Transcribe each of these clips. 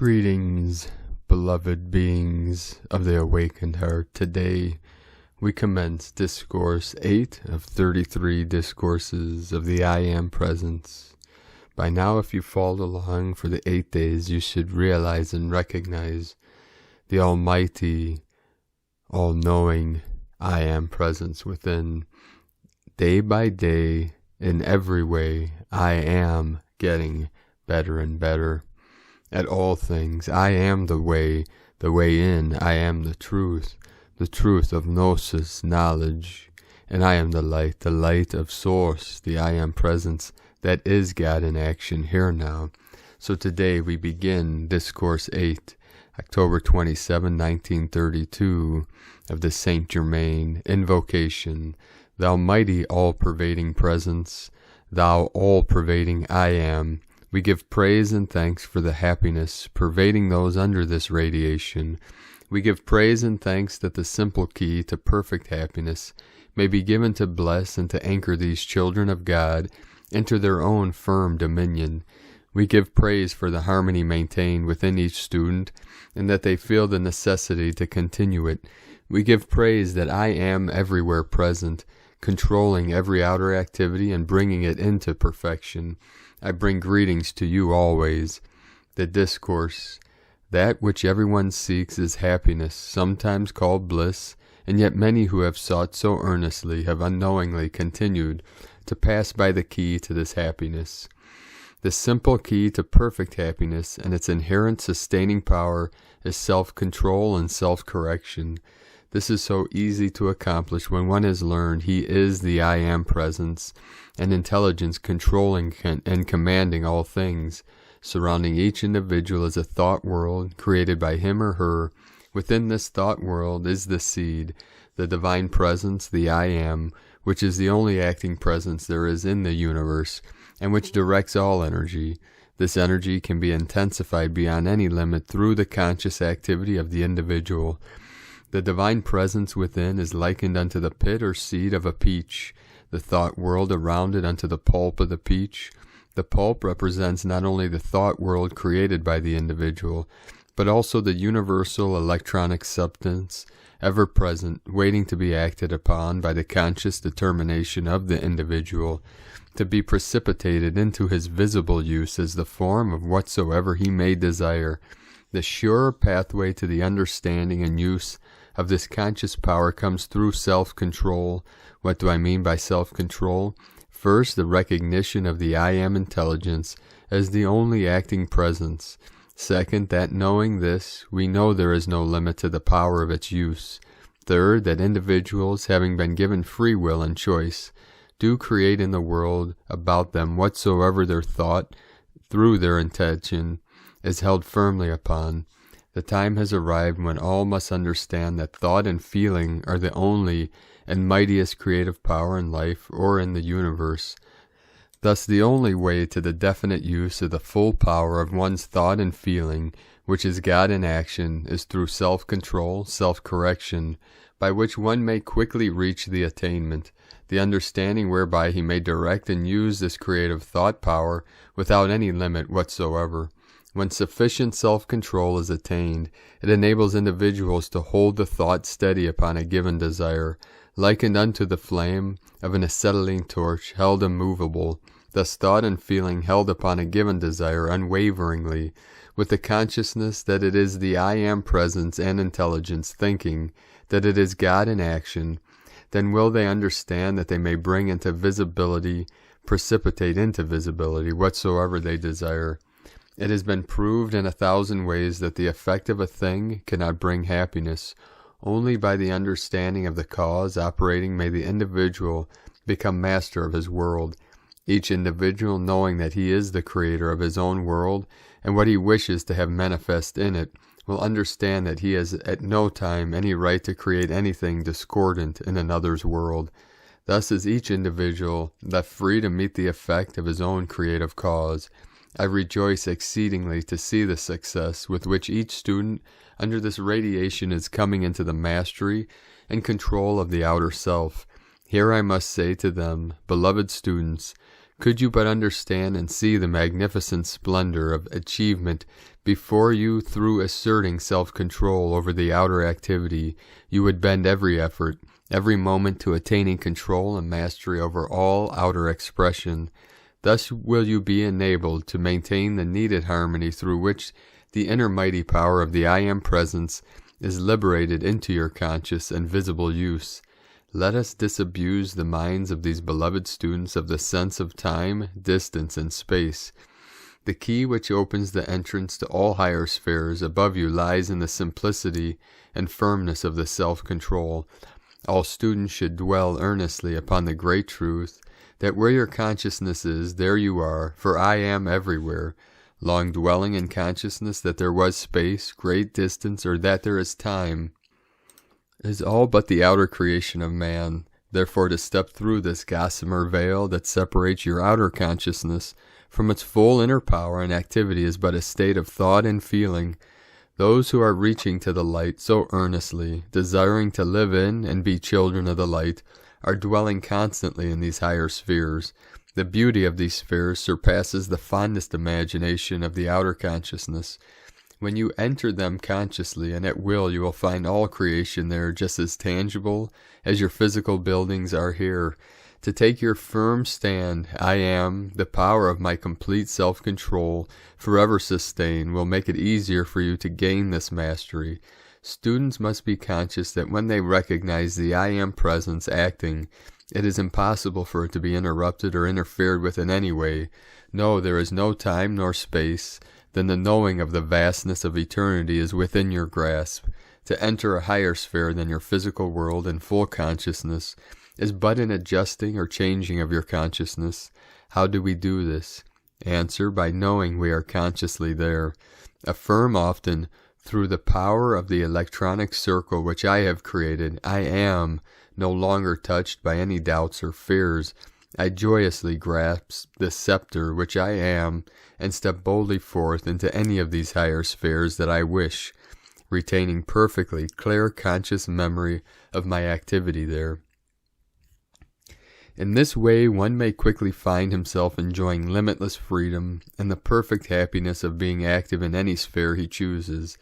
Greetings, beloved beings of the awakened heart. Today we commence Discourse 8 of 33 Discourses of the I Am Presence. By now, if you followed along for the 8 days, you should realize and recognize the almighty, all-knowing I Am Presence within. Day by day, in every way, I am getting better and better at all things. I am the way in. I am the truth of gnosis, knowledge, and I am the light of source, the I am presence that is God in action here now. So today we begin Discourse 8, October 27, 1932, of the Saint Germain Invocation. Thou mighty all-pervading presence, thou all-pervading I am, we give praise and thanks for the happiness pervading those under this radiation. We give praise and thanks that the simple key to perfect happiness may be given to bless and to anchor these children of God into their own firm dominion. We give praise for the harmony maintained within each student and that they feel the necessity to continue it. We give praise that I am everywhere present, controlling every outer activity and bringing it into perfection. I bring greetings to you always. The discourse, that which everyone seeks is happiness, sometimes called bliss, and yet many who have sought so earnestly have unknowingly continued to pass by the key to this happiness. The simple key to perfect happiness and its inherent sustaining power is self-control and self-correction. This is so easy to accomplish when one has learned he is the I Am presence and intelligence controlling and commanding all things. Surrounding each individual is a thought world created by him or her. Within this thought world is the seed, the divine presence, the I Am, which is the only acting presence there is in the universe, and which directs all energy. This energy can be intensified beyond any limit through the conscious activity of the individual. The divine presence within is likened unto the pit or seed of a peach, the thought world around it unto the pulp of the peach. The pulp represents not only the thought world created by the individual, but also the universal electronic substance, ever present, waiting to be acted upon by the conscious determination of the individual, to be precipitated into his visible use as the form of whatsoever he may desire. The sure pathway to the understanding and use of this conscious power comes through self-control. What do I mean by self-control? First, the recognition of the I Am intelligence as the only acting presence. Second, that knowing this, we know there is no limit to the power of its use. Third, that individuals, having been given free will and choice, do create in the world about them whatsoever their thought, through their intention, is held firmly upon. The time has arrived when all must understand that thought and feeling are the only and mightiest creative power in life or in the universe. Thus the only way to the definite use of the full power of one's thought and feeling, which is God in action, is through self-control, self-correction, by which one may quickly reach the attainment, the understanding whereby he may direct and use this creative thought power without any limit whatsoever. When sufficient self-control is attained, it enables individuals to hold the thought steady upon a given desire, likened unto the flame of an acetylene torch held immovable. Thus thought and feeling held upon a given desire unwaveringly, with the consciousness that it is the I Am presence and intelligence thinking, that it is God in action, then will they understand that they may bring into visibility, precipitate into visibility, whatsoever they desire. It has been proved in 1,000 ways that the effect of a thing cannot bring happiness. Only by the understanding of the cause operating may the individual become master of his world. Each individual, knowing that he is the creator of his own world and what he wishes to have manifest in it, will understand that he has at no time any right to create anything discordant in another's world. Thus is each individual left free to meet the effect of his own creative cause. I rejoice exceedingly to see the success with which each student under this radiation is coming into the mastery and control of the outer self. Here I must say to them, beloved students, Could you but understand and see the magnificent splendor of achievement before you through asserting self-control over the outer activity, you would bend every effort, every moment to attaining control and mastery over all outer expression. Thus will you be enabled to maintain the needed harmony through which the inner mighty power of the I Am Presence is liberated into your conscious and visible use. Let us disabuse the minds of these beloved students of the sense of time, distance, and space. The key which opens the entrance to all higher spheres above you lies in the simplicity and firmness of the self-control. All students should dwell earnestly upon the great truth that where your consciousness is, there you are, for I am everywhere. Long dwelling in consciousness that there was space, great distance, or that there is time, is all but the outer creation of man. Therefore, to step through this gossamer veil that separates your outer consciousness from its full inner power and activity is but a state of thought and feeling. Those who are reaching to the light so earnestly, desiring to live in and be children of the light, are dwelling constantly in these higher spheres. The beauty of these spheres surpasses the fondest imagination of the outer consciousness. When you enter them consciously and at will, you will find all creation there just as tangible as your physical buildings are here. To take your firm stand, I am, the power of my complete self-control, forever sustained, will make it easier for you to gain this mastery. Students must be conscious that when they recognize the I Am Presence acting, it is impossible for it to be interrupted or interfered with in any way. No, there is no time nor space. Then the knowing of the vastness of eternity is within your grasp. To enter a higher sphere than your physical world in full consciousness is but an adjusting or changing of your consciousness. How do we do this? Answer, by knowing we are consciously there. Affirm often, through the power of the electronic circle which I have created, I am no longer touched by any doubts or fears. I joyously grasp the scepter which I am, and step boldly forth into any of these higher spheres that I wish, retaining perfectly clear conscious memory of my activity there. In this way one may quickly find himself enjoying limitless freedom and the perfect happiness of being active in any sphere he chooses.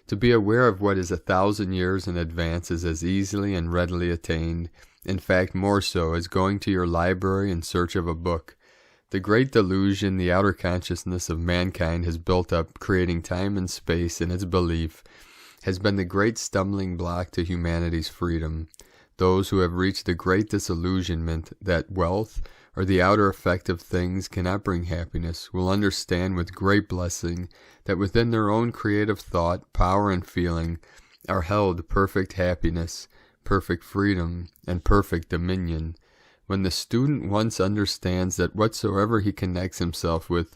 To be aware of what is 1,000 years in advance is as easily and readily attained, in fact more so, as going to your library in search of a book. The great delusion the outer consciousness of mankind has built up, creating time and space in its belief, has been the great stumbling block to humanity's freedom. Those who have reached the great disillusionment that wealth or the outer effect of things cannot bring happiness will understand with great blessing that within their own creative thought, power, and feeling are held perfect happiness, perfect freedom, and perfect dominion. When the student once understands that whatsoever he connects himself with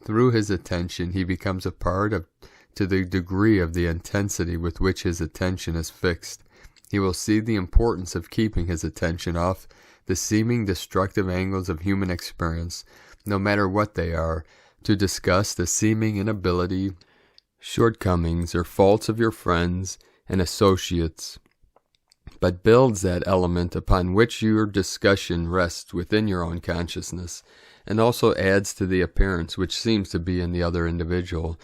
through his attention, he becomes a part of, to the degree of the intensity with which his attention is fixed, he will see the importance of keeping his attention off the seeming destructive angles of human experience, no matter what they are, to discuss the seeming inability, shortcomings, or faults of your friends and associates, but builds that element upon which your discussion rests within your own consciousness, and also adds to the appearance which seems to be in the other individual.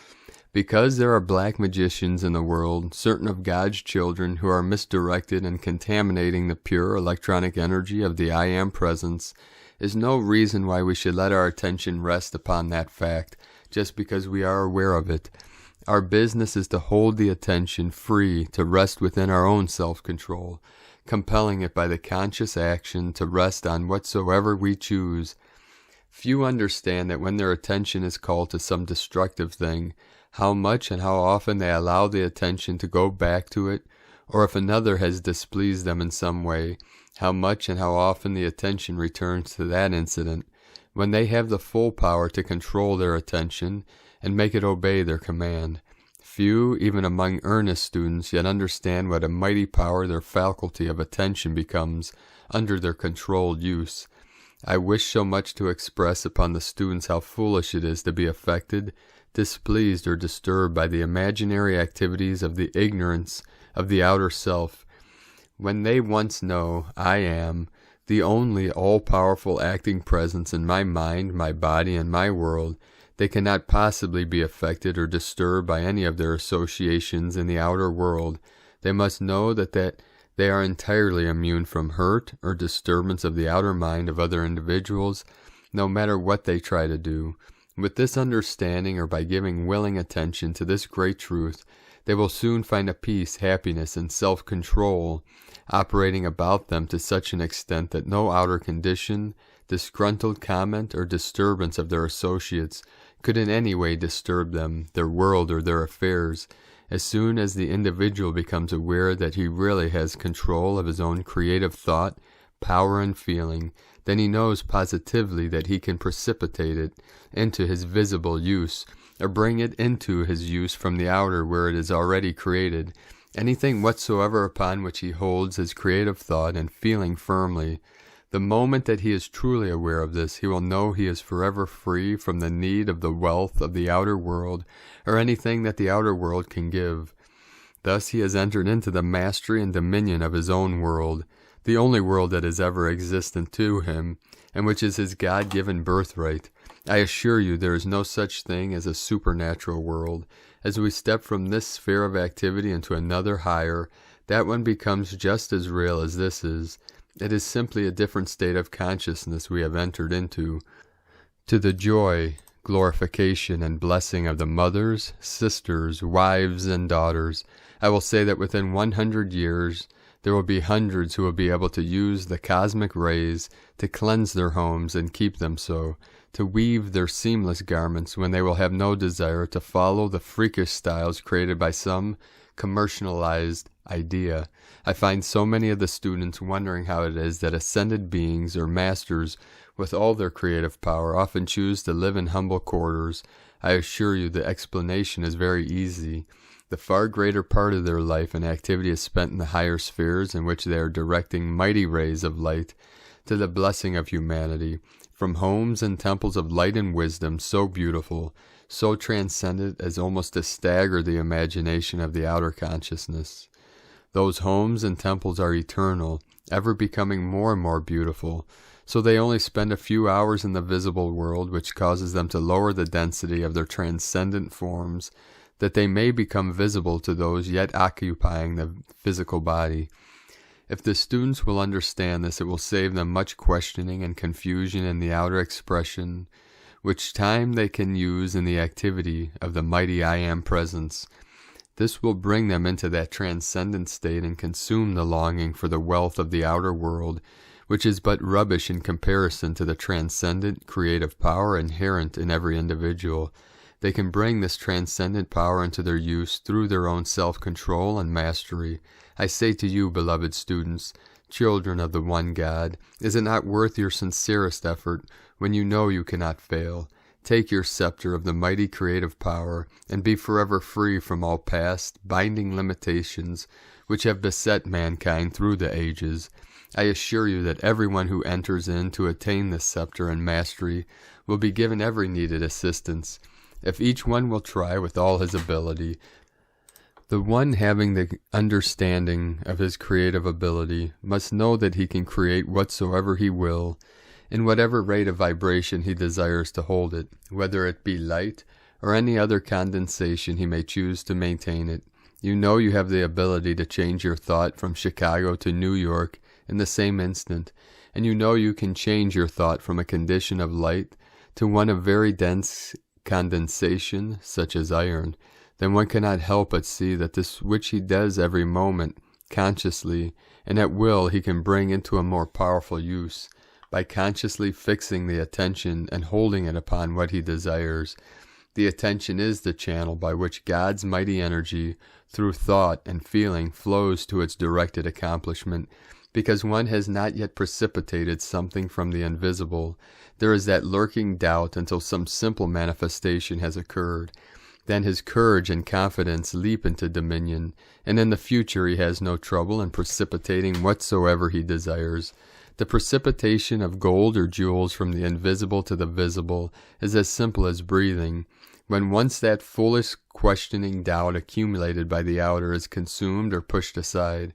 Because there are black magicians in the world, certain of God's children who are misdirected and contaminating the pure electronic energy of the I Am Presence, is no reason why we should let our attention rest upon that fact, just because we are aware of it. Our business is to hold the attention free to rest within our own self-control, compelling it by the conscious action to rest on whatsoever we choose. Few understand that when their attention is called to some destructive thing, how much and how often they allow the attention to go back to it, or if another has displeased them in some way, how much and how often the attention returns to that incident, when they have the full power to control their attention and make it obey their command. Few, even among earnest students, yet understand what a mighty power their faculty of attention becomes under their controlled use. I wish so much to express upon the students how foolish it is to be affected, displeased, or disturbed by the imaginary activities of the ignorance of the outer self. When they once know, I am, the only all-powerful acting presence in my mind, my body, and my world, they cannot possibly be affected or disturbed by any of their associations in the outer world. They must know that they are entirely immune from hurt or disturbance of the outer mind of other individuals, no matter what they try to do. With this understanding, or by giving willing attention to this great truth, they will soon find a peace, happiness, and self-control operating about them to such an extent that no outer condition, disgruntled comment, or disturbance of their associates could in any way disturb them, their world, or their affairs. As soon as the individual becomes aware that he really has control of his own creative thought, power, and feeling, then he knows positively that he can precipitate it into his visible use, or bring it into his use from the outer where it is already created. Anything whatsoever upon which he holds his creative thought and feeling firmly, the moment that he is truly aware of this, he will know he is forever free from the need of the wealth of the outer world, or anything that the outer world can give. Thus he has entered into the mastery and dominion of his own world, the only world that is ever existent to him, and which is his God-given birthright. I assure you there is no such thing as a supernatural world. As we step from this sphere of activity into another higher, that one becomes just as real as this is. It is simply a different state of consciousness we have entered into. To the joy, glorification, and blessing of the mothers, sisters, wives, and daughters, I will say that within 100 years, there will be hundreds who will be able to use the cosmic rays to cleanse their homes and keep them so, to weave their seamless garments when they will have no desire to follow the freakish styles created by some commercialized idea. I find so many of the students wondering how it is that ascended beings or masters with all their creative power often choose to live in humble quarters. I assure you the explanation is very easy. The far greater part of their life and activity is spent in the higher spheres in which they are directing mighty rays of light to the blessing of humanity, from homes and temples of light and wisdom so beautiful, so transcendent as almost to stagger the imagination of the outer consciousness. Those homes and temples are eternal, ever becoming more and more beautiful, so they only spend a few hours in the visible world, which causes them to lower the density of their transcendent forms, that they may become visible to those yet occupying the physical body. If the students will understand this, it will save them much questioning and confusion in the outer expression, which time they can use in the activity of the mighty I Am presence. This will bring them into that transcendent state and consume the longing for the wealth of the outer world, which is but rubbish in comparison to the transcendent creative power inherent in every individual. They can bring this transcendent power into their use through their own self-control and mastery. I say to you, beloved students, children of the one God, is it not worth your sincerest effort, when you know you cannot fail? Take your scepter of the mighty creative power, and be forever free from all past, binding limitations which have beset mankind through the ages. I assure you that everyone who enters in to attain this scepter and mastery will be given every needed assistance, if each one will try with all his ability. The one having the understanding of his creative ability must know that he can create whatsoever he will, in whatever rate of vibration he desires to hold it, whether it be light or any other condensation he may choose to maintain it. You know you have the ability to change your thought from Chicago to New York in the same instant, and you know you can change your thought from a condition of light to one of very dense condensation, such as iron. Then one cannot help but see that this which he does every moment, consciously and at will, he can bring into a more powerful use, by consciously fixing the attention and holding it upon what he desires. The attention is the channel by which God's mighty energy, through thought and feeling, flows to its directed accomplishment. Because one has not yet precipitated something from the invisible, there is that lurking doubt until some simple manifestation has occurred. Then his courage and confidence leap into dominion, and in the future he has no trouble in precipitating whatsoever he desires. The precipitation of gold or jewels from the invisible to the visible is as simple as breathing. When once that foolish questioning doubt accumulated by the outer is consumed or pushed aside,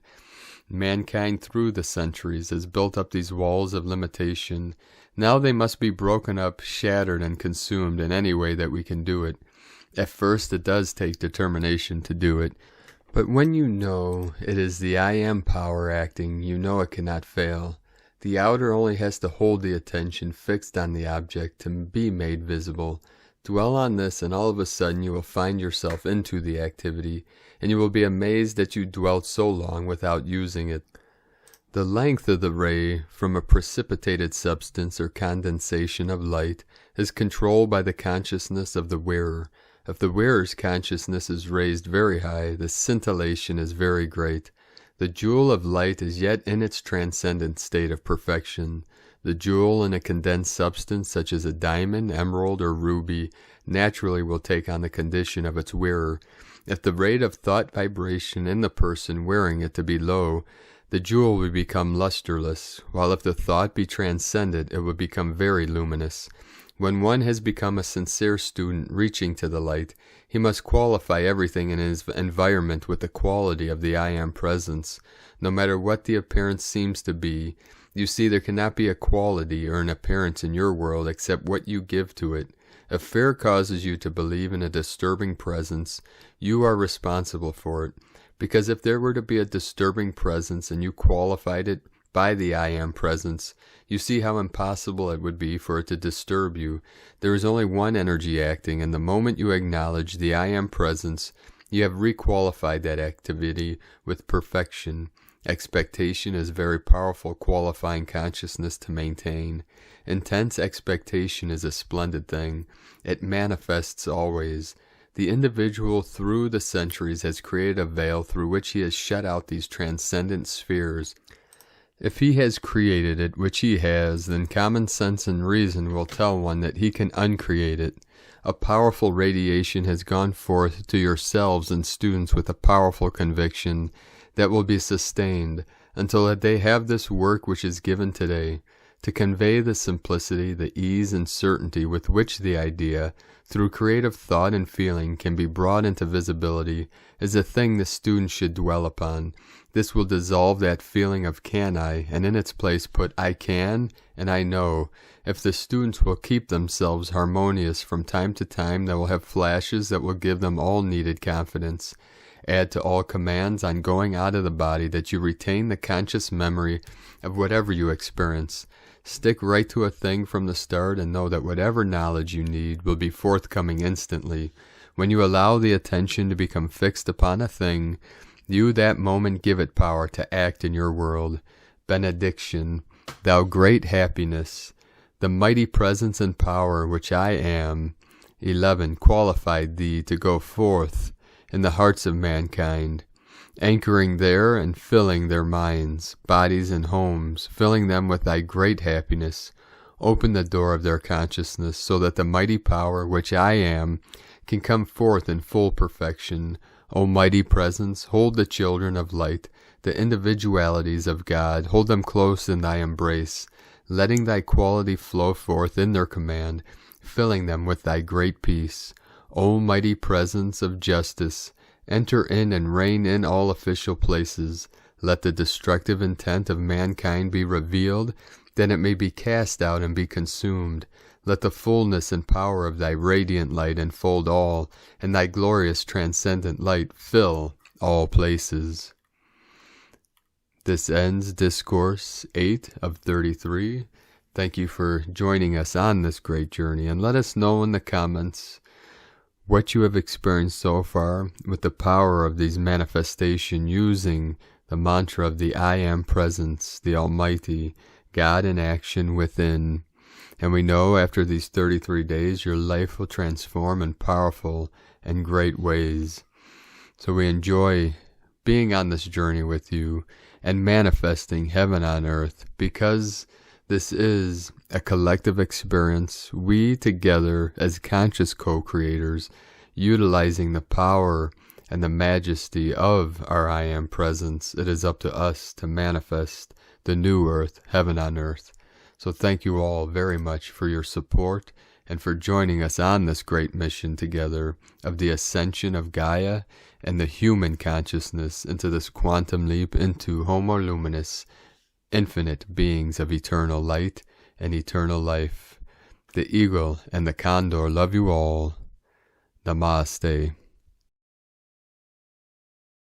Mankind through the centuries has built up these walls of limitation. Now they must be broken up, shattered, and consumed in any way that we can do it. At first it does take determination to do it, but when you know it is the I Am power acting, you know it cannot fail. The outer only has to hold the attention fixed on the object to be made visible. Dwell on this, and all of a sudden you will find yourself into the activity, and you will be amazed that you dwelt so long without using it. The length of the ray from a precipitated substance or condensation of light is controlled by the consciousness of the wearer. If the wearer's consciousness is raised very high, the scintillation is very great. The jewel of light is yet in its transcendent state of perfection. The jewel in a condensed substance such as a diamond, emerald, or ruby naturally will take on the condition of its wearer. If the rate of thought vibration in the person wearing it to be low, the jewel will become lusterless, while if the thought be transcendent, it will become very luminous. When one has become a sincere student reaching to the light, he must qualify everything in his environment with the quality of the I Am presence. No matter what the appearance seems to be, you see there cannot be a quality or an appearance in your world except what you give to it. If fear causes you to believe in a disturbing presence, you are responsible for it. Because if there were to be a disturbing presence and you qualified it by the I Am presence, you see how impossible it would be for it to disturb you. There is only one energy acting, and the moment you acknowledge the I Am presence, you have requalified that activity with perfection. Expectation is very powerful qualifying consciousness to maintain. Intense expectation is a splendid thing. It manifests always. The individual through the centuries has created a veil through which he has shut out these transcendent spheres. If he has created it, which he has, then common sense and reason will tell one that he can uncreate it. A powerful radiation has gone forth to yourselves and students with a powerful conviction that will be sustained until they have this work which is given today, to convey the simplicity, the ease, and certainty with which the idea, through creative thought and feeling, can be brought into visibility, is a thing the student should dwell upon. This will dissolve that feeling of can I, and in its place put I can and I know. If the students will keep themselves harmonious from time to time, they will have flashes that will give them all needed confidence. Add to all commands on going out of the body that you retain the conscious memory of whatever you experience. Stick right to a thing from the start and know that whatever knowledge you need will be forthcoming instantly. When you allow the attention to become fixed upon a thing, you that moment give it power to act in your world. Benediction, thou great happiness, the mighty presence and power which I am, 11, qualified thee to go forth in the hearts of mankind, anchoring there and filling their minds, bodies, and homes, filling them with thy great happiness. Open the door of their consciousness so that the mighty power which I am can come forth in full perfection. O mighty presence, hold the children of light, the individualities of God, hold them close in thy embrace, letting thy quality flow forth in their command, filling them with thy great peace. O mighty presence of justice, enter in and reign in all official places. Let the destructive intent of mankind be revealed, that it may be cast out and be consumed. Let the fullness and power of thy radiant light enfold all, and thy glorious transcendent light fill all places. This ends Discourse 8 of 33. Thank you for joining us on this great journey, and let us know in the comments what you have experienced so far with the power of these manifestation using the mantra of the I Am presence, the Almighty, God in action within. And we know after these 33 days your life will transform in powerful and great ways. So we enjoy being on this journey with you and manifesting heaven on earth, because this is a collective experience, we together as conscious co-creators, utilizing the power and the majesty of our I Am presence. It is up to us to manifest the new earth, heaven on earth. So thank you all very much for your support and for joining us on this great mission together of the ascension of Gaia and the human consciousness into this quantum leap into Homo Luminous, infinite beings of eternal light and eternal life. The eagle and the condor love you all. Namaste.